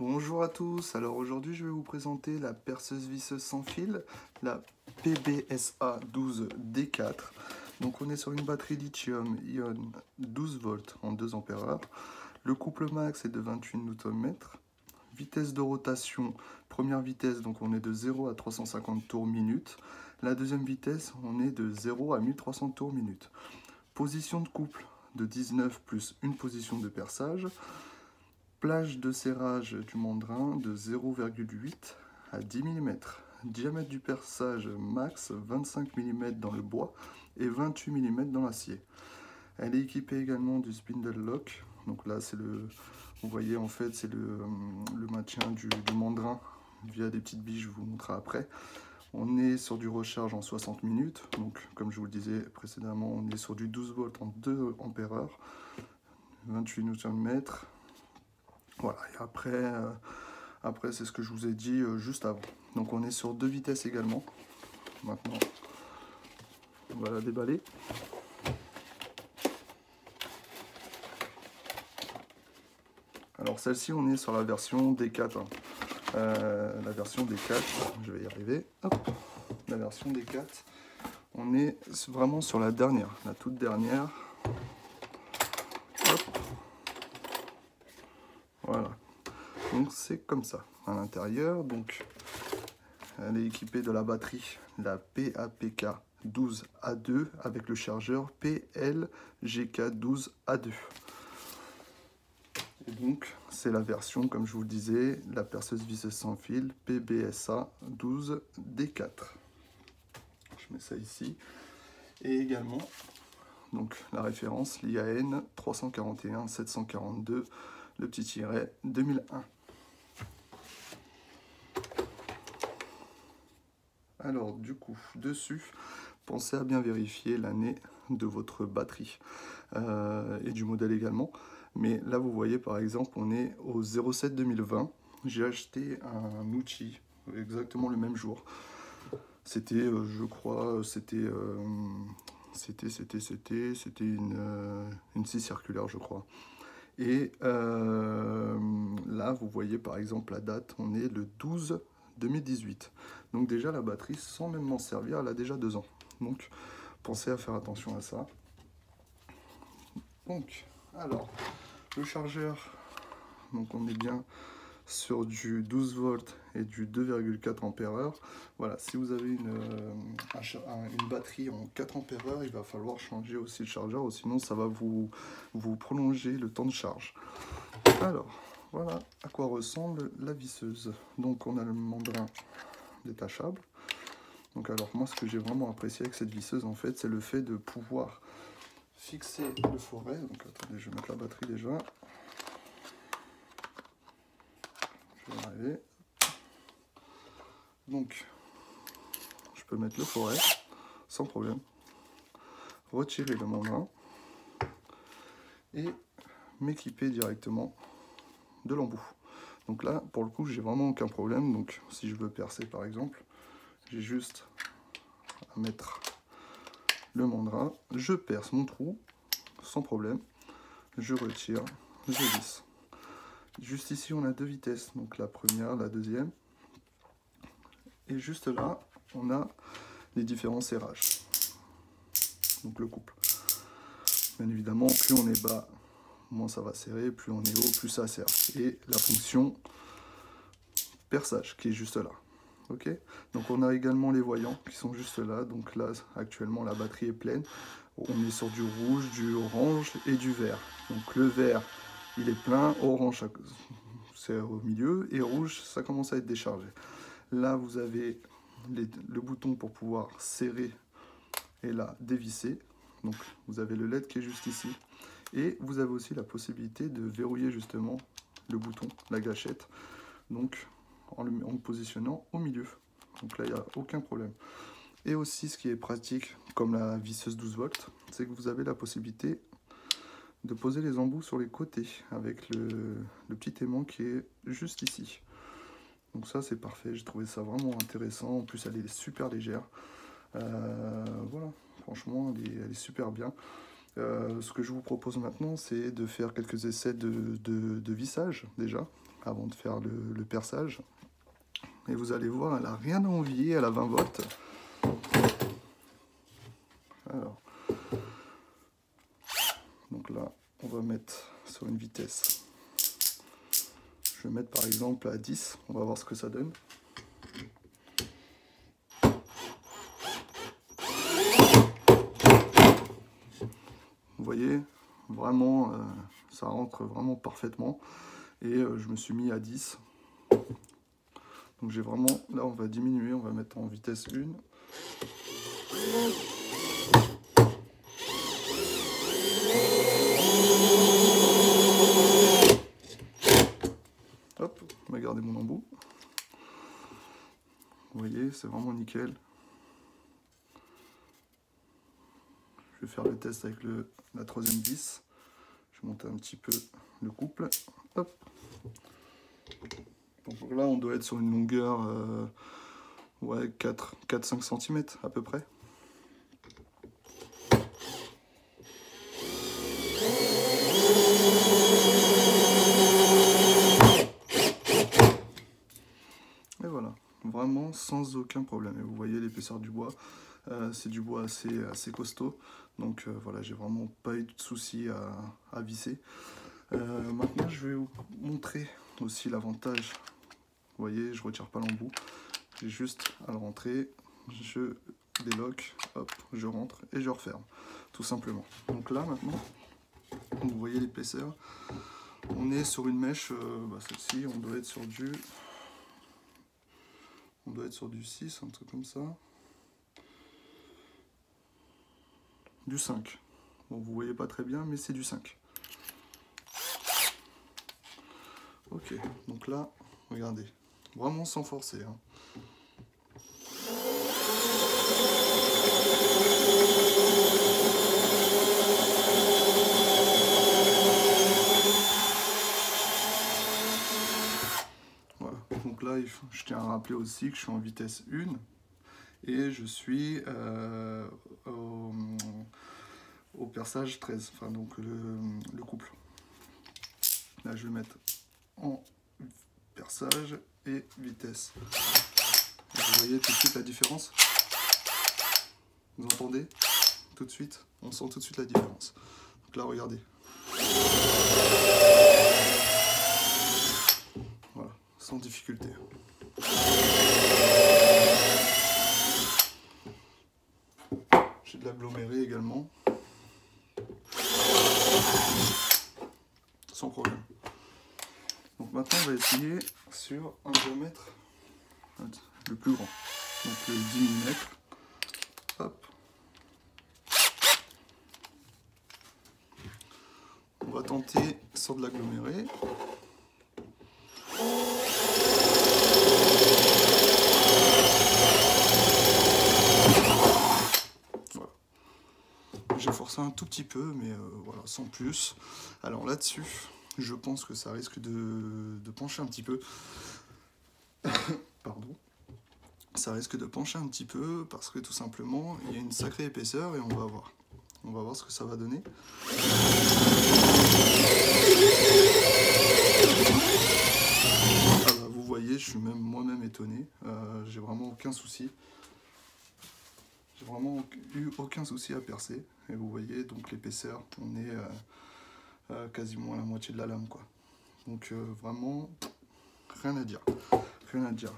Bonjour à tous, alors aujourd'hui je vais vous présenter la perceuse visseuse sans fil, la PBSA 12D4. Donc on est sur une batterie lithium-ion 12 volts en 2 ampères. Le couple max est de 28 Nm. Vitesse de rotation, première vitesse, donc on est de 0 à 350 tours minute. La deuxième vitesse, on est de 0 à 1300 tours minute. Position de couple de 19 plus une position de perçage. Plage de serrage du mandrin de 0,8 à 10 mm. Diamètre du perçage max 25 mm dans le bois et 28 mm dans l'acier. Elle est équipée également du spindle lock. Donc là, c'est le, vous voyez en fait, c'est le maintien du mandrin via des petites billes, je vous montrerai après. On est sur du recharge en 60 minutes. Donc comme je vous le disais précédemment, on est sur du 12 volts en 2 ampères, 28 Nm. Voilà, et après c'est ce que je vous ai dit juste avant. Donc on est sur 2 vitesses également. Maintenant, on va la déballer. Alors celle-ci, on est sur la version D4. La version D4, je vais y arriver. Hop, la version D4. On est vraiment sur la dernière, la toute dernière. Hop. Voilà. Donc c'est comme ça à l'intérieur. Donc elle est équipée de la batterie, la PAPK 12A2 avec le chargeur PLGK12A2. Et donc c'est la version, comme je vous le disais, la perceuse visseuse sans fil PBSA 12D4. Je mets ça ici. Et également donc la référence l'IAN 341 742, le petit tiret 2001. Alors du coup, dessus, pensez à bien vérifier l'année de votre batterie et du modèle également. Mais là, vous voyez, par exemple, on est au 07 2020. J'ai acheté un outil exactement le même jour. C'était, je crois, c'était une scie circulaire, je crois. Et là, vous voyez, par exemple, la date, on est le 12 2018. Donc déjà, la batterie, sans même m'en servir, elle a déjà 2 ans. Donc, pensez à faire attention à ça. Donc, alors, le chargeur, donc on est bien sur du 12 volts et du 2,4 ampères. Voilà, si vous avez une batterie en 4 ampères, il va falloir changer aussi le chargeur, ou sinon ça va vous prolonger le temps de charge. Alors, voilà à quoi ressemble la visseuse. Donc on a le mandrin détachable. Donc alors moi, ce que j'ai vraiment apprécié avec cette visseuse, en fait, c'est le fait de pouvoir fixer le foret. Donc attendez, je vais mettre la batterie déjà. Je vais y arriver. Donc, je peux mettre le foret sans problème. Retirer le mandrin et m'équiper directement de l'embout. Donc là, pour le coup, j'ai vraiment aucun problème. Donc si je veux percer par exemple, j'ai juste à mettre le mandrin, je perce mon trou sans problème, je retire, je visse. Juste ici, on a 2 vitesses, donc la première, la deuxième. Et juste là, on a les différents serrages. Donc le couple. Bien évidemment, plus on est bas, moins ça va serrer, plus on est haut, plus ça serre. Et la fonction perçage qui est juste là. Ok, donc on a également les voyants qui sont juste là. Donc là, actuellement, la batterie est pleine. On est sur du rouge, du orange et du vert. Donc le vert, il est plein, orange, c'est au milieu, et rouge, ça commence à être déchargé. Là, vous avez le bouton pour pouvoir serrer et là, dévisser. Donc vous avez le LED qui est juste ici. Et vous avez aussi la possibilité de verrouiller justement le bouton, la gâchette. Donc en le positionnant au milieu. Donc là, il n'y a aucun problème. Et aussi, ce qui est pratique, comme la visseuse 12 volts, c'est que vous avez la possibilité de poser les embouts sur les côtés avec le petit aimant qui est juste ici. Donc ça, c'est parfait. J'ai trouvé ça vraiment intéressant. En plus, elle est super légère. Voilà, franchement, elle est super bien. Ce que je vous propose maintenant, c'est de faire quelques essais de vissage déjà, avant de faire le perçage. Et vous allez voir, elle n'a rien à envier à la 20 volts. Alors, donc là, on va mettre sur une vitesse. Je vais mettre par exemple à 10, on va voir ce que ça donne. Vous voyez, vraiment, ça rentre vraiment parfaitement. Et je me suis mis à 10. Donc j'ai vraiment, là on va diminuer, on va mettre en vitesse 1. Hop, on va garder mon embout. Vous voyez, c'est vraiment nickel. Je vais faire le test avec la troisième vis. Je vais monter un petit peu le couple. Hop. Donc là, on doit être sur une longueur ouais, 4-5 cm à peu près. Et voilà, vraiment sans aucun problème. Et vous voyez l'épaisseur du bois, c'est du bois assez costaud. Donc voilà, j'ai vraiment pas eu de soucis à visser. Maintenant, je vais vous montrer aussi l'avantage. Vous voyez, je retire pas l'embout. J'ai juste à le rentrer, je déloque, hop, je rentre et je referme, tout simplement. Donc là, maintenant, vous voyez l'épaisseur. On est sur une mèche, celle-ci, on doit être sur du 6, un truc comme ça. Du 5. Bon, vous voyez pas très bien, mais c'est du 5. Ok, donc là, regardez, vraiment sans forcer. Hein. Voilà, donc là, je tiens à rappeler aussi que je suis en vitesse 1 et je suis au perçage 13, enfin donc le couple. Là, je vais mettre en perçage et vitesse. Et vous voyez tout de suite la différence. Vous entendez tout de suite? On sent tout de suite la différence. Donc là, regardez. Voilà, sans difficulté. J'ai de l'aggloméré également. Sans problème. Donc maintenant, on va essayer sur un diamètre le plus grand. Donc le 10 mm. Hop. On va tenter sur de l'aggloméré. Voilà. J'ai forcé un tout petit peu, mais voilà, sans plus. Alors là-dessus, je pense que ça risque de pencher un petit peu. Pardon. Ça risque de pencher un petit peu parce que tout simplement, il y a une sacrée épaisseur et on va voir. On va voir ce que ça va donner. Ah bah, vous voyez, je suis même moi-même étonné. J'ai vraiment aucun souci. J'ai vraiment eu aucun souci à percer. Et vous voyez, donc l'épaisseur, on est quasiment à la moitié de la lame, quoi. Donc vraiment, rien à dire. Rien à dire.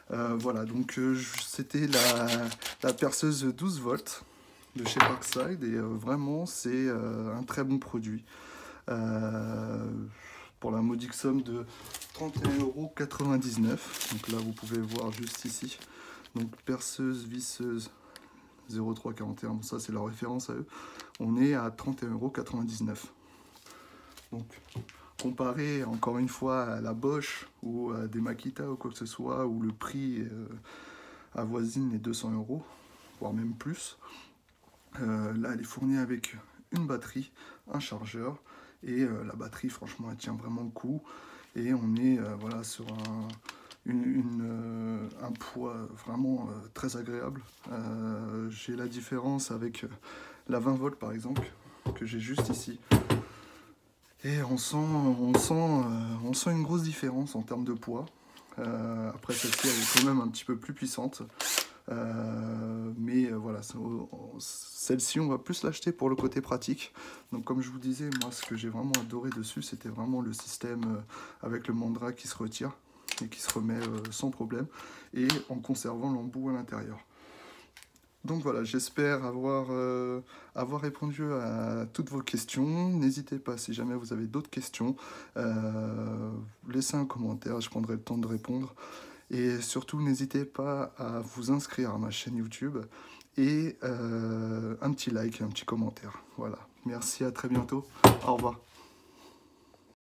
Voilà, donc c'était la perceuse 12 volts de chez Parkside et vraiment c'est un très bon produit pour la modique somme de 31,99 €. Donc là vous pouvez voir juste ici, donc perceuse visseuse 0341, bon ça c'est leur référence à eux, on est à 31,99 €. Donc comparé encore une fois à la Bosch ou à des Makita ou quoi que ce soit, où le prix avoisine les 200 €, voire même plus, là elle est fournie avec une batterie, un chargeur, et la batterie franchement elle tient vraiment le coup, et on est voilà, sur un poids vraiment très agréable. J'ai la différence avec la 20 volts par exemple, que j'ai juste ici. Et on sent une grosse différence en termes de poids. Après, celle-ci, elle est quand même un petit peu plus puissante. Mais voilà, celle-ci, on va plus l'acheter pour le côté pratique. Donc comme je vous disais, moi, ce que j'ai vraiment adoré dessus, c'était vraiment le système avec le mandra qui se retire et qui se remet sans problème, et en conservant l'embout à l'intérieur. Donc voilà, j'espère avoir répondu à toutes vos questions. N'hésitez pas, si jamais vous avez d'autres questions, laissez un commentaire, je prendrai le temps de répondre. Et surtout, n'hésitez pas à vous inscrire à ma chaîne YouTube et un petit like et un petit commentaire. Voilà, merci, à très bientôt. Au revoir.